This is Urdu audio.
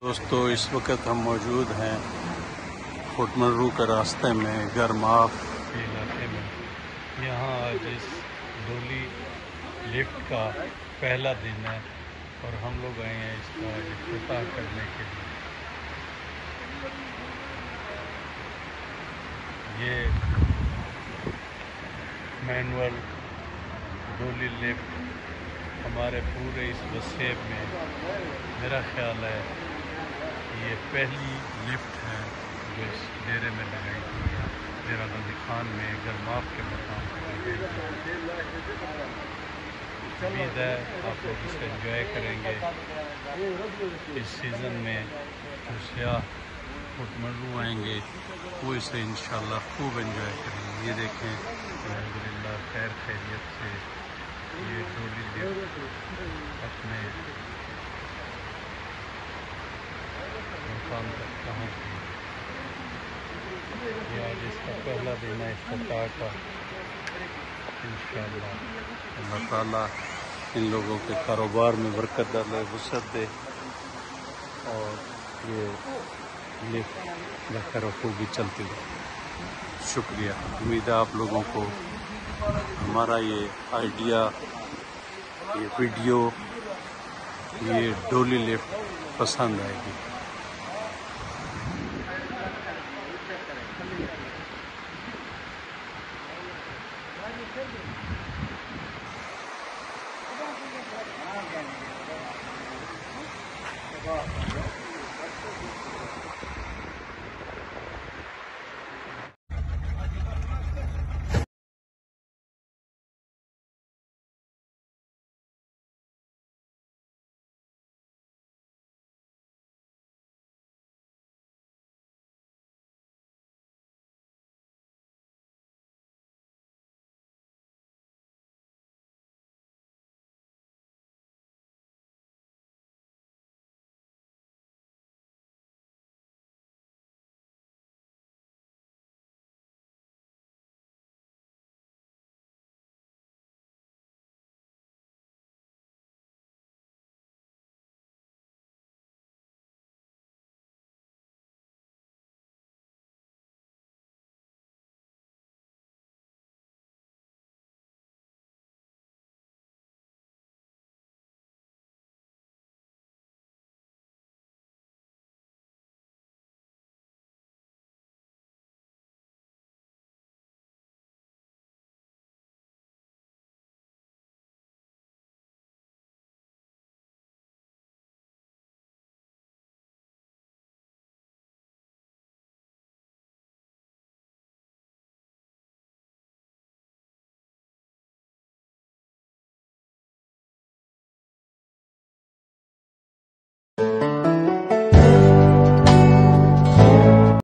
دوستو اس وقت ہم موجود ہیں کوٹمنرو کے راستے میں گرماف کے علاقے میں۔ یہاں آج اس ڈولی لفٹ کا پہلا دن ہے اور ہم لوگ آئے ہیں اس کا افتتاح کرنے کے لیے۔ یہ مینول ڈولی لفٹ ہمارے پورے اس وسیب میں میرا خیال ہے یہ پہلی لفٹ ہے جو اس ڈیرے میں لگائی گئی ہے، ڈیرہ غازی خان میں گرماف کے مقام پر لگائی گئی ہے۔ امید ہے آپ لوگ اسے انجوائے کریں گے۔ اس سیزن میں جو سیاح کوٹمنرو آئیں گے وہ اسے انشاءاللہ خوب انجوائے کریں گے۔ یہ دیکھیں الحمدللہ خیر خیریت سے یہ ڈولی لفٹ اپنے مقام تک پہنچ گئی۔ یہ آج اس کا پہلا دن ہے افتتاح کا۔ انشاءاللہ اللہ تعالیٰ ان لوگوں کے کاروبار میں برکت ڈالے، وسعت دے، اور یہ لفٹ بخیر و خوبی چلتی رہے۔ شکریہ۔ امید ہے آپ لوگوں کو ہمارا یہ آئیڈیا، یہ ویڈیو، یہ ڈولی لفٹ پسند آئے گی۔